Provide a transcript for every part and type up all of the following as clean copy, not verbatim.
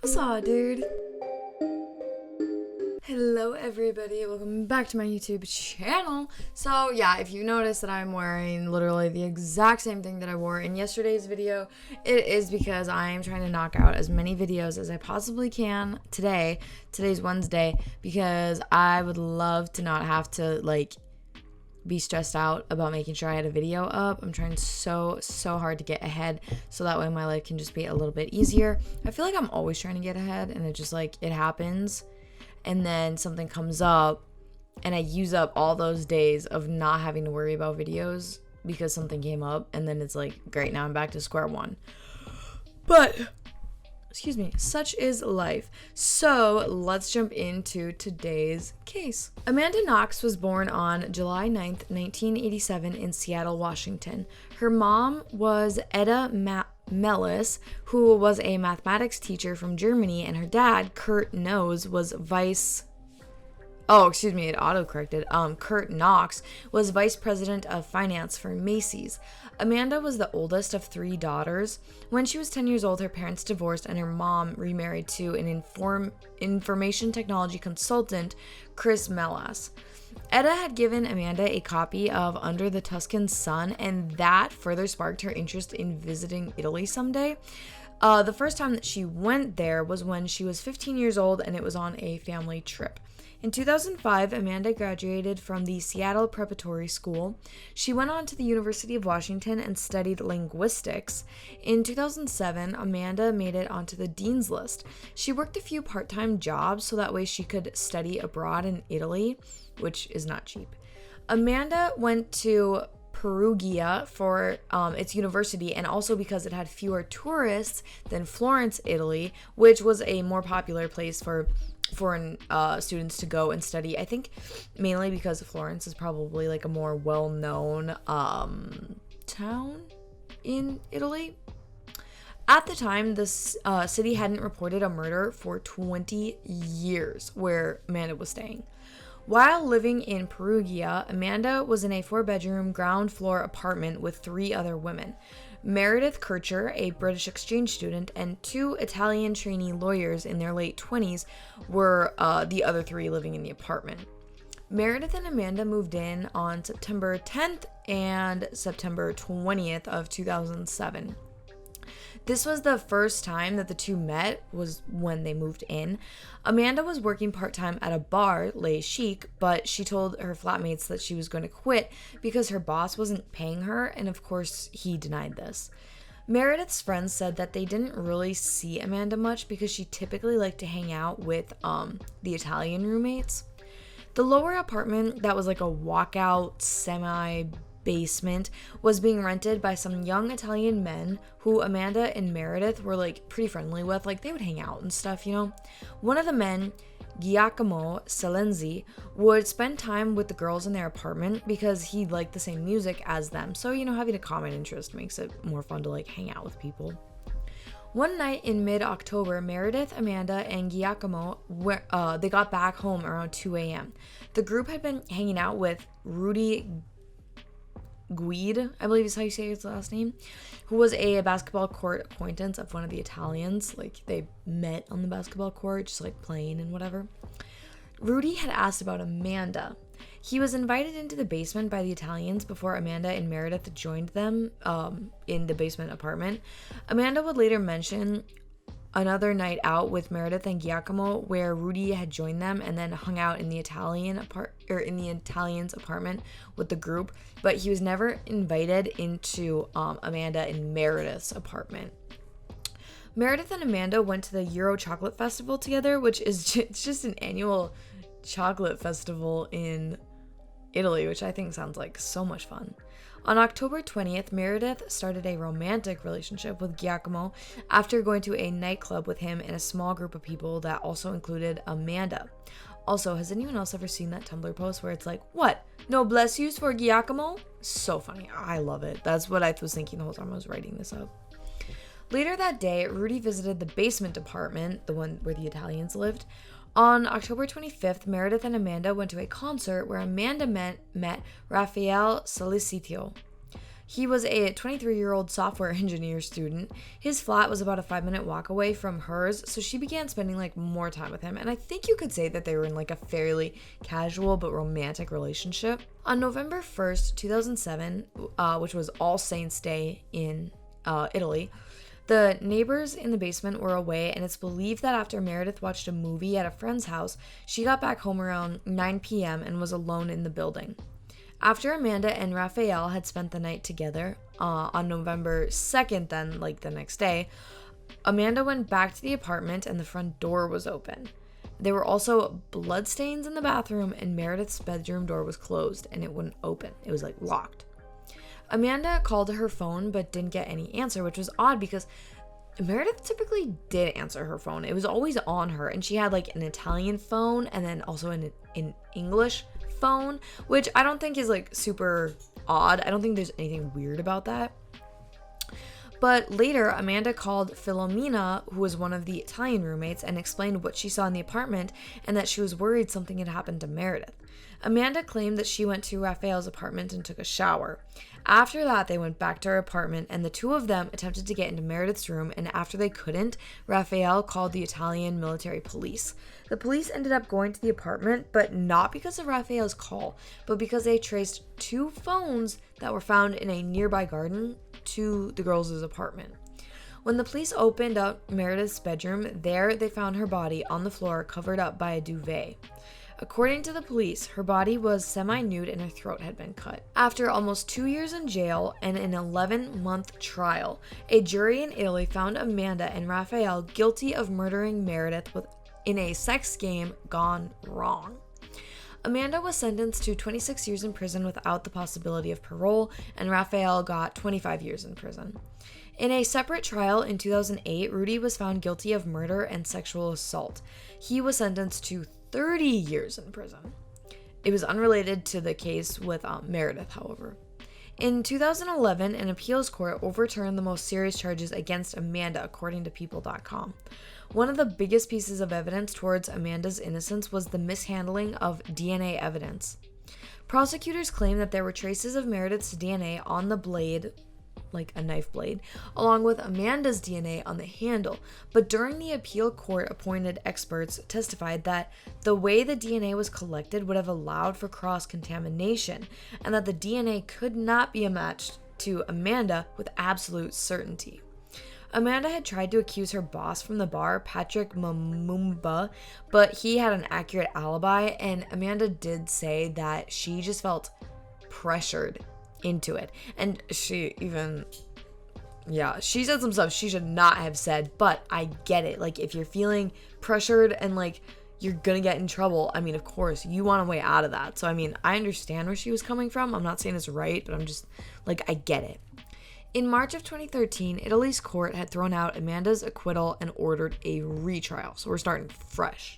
What's up, dude? Hello everybody, welcome back to my YouTube channel. So yeah, if you notice that I'm wearing literally the exact same thing that I wore in yesterday's video, it is because I am trying to knock out as many videos as I possibly can today. Today's Wednesday, because I would love to not have to be stressed out about making sure I had a video up. I'm trying so hard to get ahead so that way my life can just be a little bit easier. I feel like I'm always trying to get ahead and it just it happens. And then something comes up and I use up all those days of not having to worry about videos because something came up, and then it's great, now I'm back to square one. But excuse me, such is life. So let's jump into today's case. Amanda Knox was born on July 9th, 1987 in Seattle, Washington. Her mom was Etta Mellis, who was a mathematics teacher from Germany, and her dad, Kurt Knox, was Kurt Knox was vice president of finance for Macy's. Amanda was the oldest of three daughters. When she was 10 years old, her parents divorced and her mom remarried to an information technology consultant, Chris Mellas. Etta had given Amanda a copy of Under the Tuscan Sun, and that further sparked her interest in visiting Italy someday. The first time that she went there was when she was 15 years old, and it was on a family trip. In 2005, Amanda graduated from the Seattle Preparatory School. She went on to the University of Washington and studied linguistics. In 2007, Amanda made it onto the Dean's List. She worked a few part-time jobs so that way she could study abroad in Italy, which is not cheap. Amanda went to Perugia for its university, and also because it had fewer tourists than Florence, Italy, which was a more popular place for foreign students to go and study. I think mainly because Florence is probably a more well-known town in Italy. At the time, this city hadn't reported a murder for 20 years where Amanda was staying. While living in Perugia, Amanda was in a 4-bedroom ground floor apartment with 3 other women. Meredith Kircher, a British exchange student, and 2 Italian trainee lawyers in their late 20s were the other 3 living in the apartment. Meredith and Amanda moved in on September 10th and September 20th of 2007. This was the first time that the two met, was when they moved in. Amanda was working part-time at a bar, Les Chic, but she told her flatmates that she was going to quit because her boss wasn't paying her, and of course he denied this. Meredith's friends said that they didn't really see Amanda much because she typically liked to hang out with the Italian roommates. The lower apartment that was a walkout semi-basement was being rented by some young Italian men who Amanda and Meredith were pretty friendly with. They would hang out and stuff, One of the men, Giacomo Salenzi, would spend time with the girls in their apartment because he liked the same music as them. So, having a common interest makes it more fun to hang out with people. One night in mid-October, Meredith, Amanda, and Giacomo they got back home around 2 a.m. The group had been hanging out with Rudy Guide, I believe is how you say his last name, who was a basketball court acquaintance of one of the Italians. They met on the basketball court, just playing and whatever. Rudy had asked about Amanda. He was invited into the basement by the Italians before Amanda and Meredith joined them in the basement apartment. Amanda would later mention another night out with Meredith and Giacomo where Rudy had joined them and then hung out in the Italian's apartment with the group, but he was never invited into Amanda and Meredith's apartment. Meredith and Amanda went to the Euro Chocolate Festival together, which is just an annual chocolate festival in Italy, which I think sounds like so much fun. On October 20th, Meredith started a romantic relationship with Giacomo after going to a nightclub with him and a small group of people that also included Amanda. Also, has anyone else ever seen that Tumblr post where it's what? No bless yous for Giacomo? So funny. I love it. That's what I was thinking the whole time I was writing this up. Later that day, Rudy visited the basement apartment, the one where the Italians lived. On October 25th, Meredith and Amanda went to a concert where Amanda met Raphael Solicitio. He was a 23-year-old software engineer student. His flat was about a 5-minute walk away from hers, so she began spending like more time with him. And I think you could say that they were in like a fairly casual but romantic relationship. On November 1st, 2007, which was All Saints Day in Italy, the neighbors in the basement were away, and it's believed that after Meredith watched a movie at a friend's house, she got back home around 9 p.m. and was alone in the building. After Amanda and Raphael had spent the night together, on November 2nd, then, like the next day, Amanda went back to the apartment and the front door was open. There were also bloodstains in the bathroom, and Meredith's bedroom door was closed and it wouldn't open. It was like locked. Amanda called her phone but didn't get any answer, which was odd because Meredith typically did answer her phone. It was always on her, and she had like an Italian phone and then also an English phone, which I don't think is like super odd. I don't think there's anything weird about that. But later, Amanda called Filomena, who was one of the Italian roommates, and explained what she saw in the apartment and that she was worried something had happened to Meredith. Amanda claimed that she went to Raphael's apartment and took a shower. After that, they went back to her apartment, and the two of them attempted to get into Meredith's room, and after they couldn't, Raphael called the Italian military police. The police ended up going to the apartment, but not because of Raphael's call, but because they traced 2 phones that were found in a nearby garden to the girls' apartment. When the police opened up Meredith's bedroom, there they found her body on the floor covered up by a duvet. According to the police, her body was semi-nude and her throat had been cut. After almost 2 years in jail and an 11-month trial, a jury in Italy found Amanda and Raphael guilty of murdering Meredith in a sex game gone wrong. Amanda was sentenced to 26 years in prison without the possibility of parole, and Raphael got 25 years in prison. In a separate trial in 2008, Rudy was found guilty of murder and sexual assault. He was sentenced to 30 years in prison. It was unrelated to the case with Meredith, however. In 2011, an appeals court overturned the most serious charges against Amanda, according to People.com. One of the biggest pieces of evidence towards Amanda's innocence was the mishandling of DNA evidence. Prosecutors claimed that there were traces of Meredith's DNA on the blade, like a knife blade, along with Amanda's DNA on the handle, but during the appeal, court-appointed experts testified that the way the DNA was collected would have allowed for cross-contamination, and that the DNA could not be matched to Amanda with absolute certainty. Amanda had tried to accuse her boss from the bar, Patrick Mamumba, but he had an accurate alibi, and Amanda did say that she just felt pressured into it. And she said some stuff she should not have said, but I get it. Like, if you're feeling pressured and like you're gonna get in trouble, I mean, of course you want a way out of that. So I mean, I understand where she was coming from. I'm not saying it's right, but I'm just like, I get it. In March of 2013, Italy's court had thrown out Amanda's acquittal and ordered a retrial, so we're starting fresh.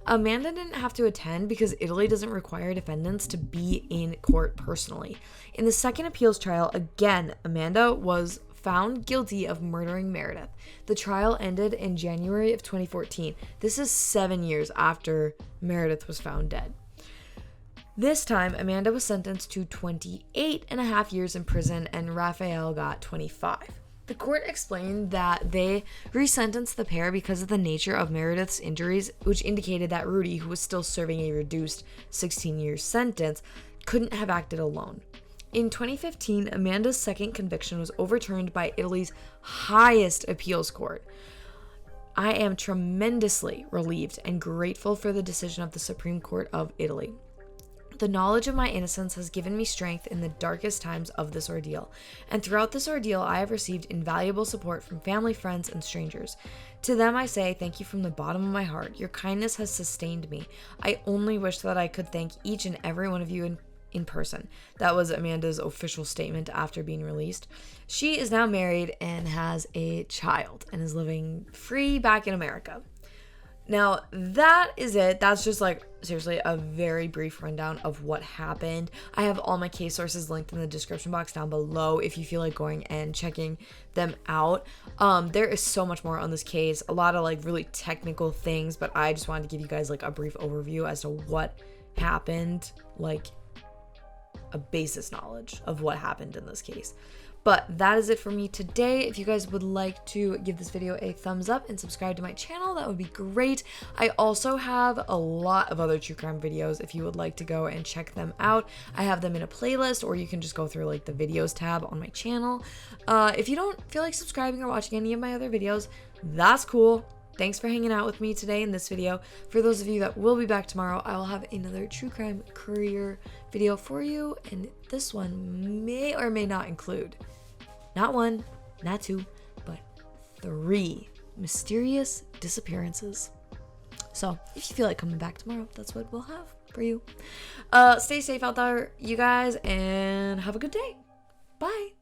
Amanda didn't have to attend because Italy doesn't require defendants to be in court personally. In the second appeals trial, again, Amanda was found guilty of murdering Meredith. The trial ended in January of 2014. This is 7 years after Meredith was found dead. This time, Amanda was sentenced to 28 and a half years in prison, and Raphael got 25. The court explained that they resentenced the pair because of the nature of Meredith's injuries, which indicated that Rudy, who was still serving a reduced 16-year sentence, couldn't have acted alone. In 2015, Amanda's second conviction was overturned by Italy's highest appeals court. I am tremendously relieved and grateful for the decision of the Supreme Court of Italy. The knowledge of my innocence has given me strength in the darkest times of this ordeal, and throughout this ordeal I have received invaluable support from family, friends, and strangers. To them I say thank you from the bottom of my heart. Your kindness has sustained me. I only wish that I could thank each and every one of you in person. That was Amanda's official statement after being released. She is now married and has a child and is living free back in America. Now, that is it. That's just like, seriously, a very brief rundown of what happened. I have all my case sources linked in the description box down below if you feel like going and checking them out. There is so much more on this case, a lot of like really technical things, but I just wanted to give you guys like a brief overview as to what happened, like a basis knowledge of what happened in this case. But that is it for me today. If you guys would like to give this video a thumbs up and subscribe to my channel, that would be great. I also have a lot of other true crime videos if you would like to go and check them out. I have them in a playlist, or you can just go through like the videos tab on my channel. If you don't feel like subscribing or watching any of my other videos, that's cool. Thanks for hanging out with me today in this video. For those of you that will be back tomorrow, I will have another true crime courier video for you, and this one may or may not include not 1, not 2, but 3 mysterious disappearances. So if you feel like coming back tomorrow, that's what we'll have for you. Stay safe out there, you guys, and have a good day. Bye.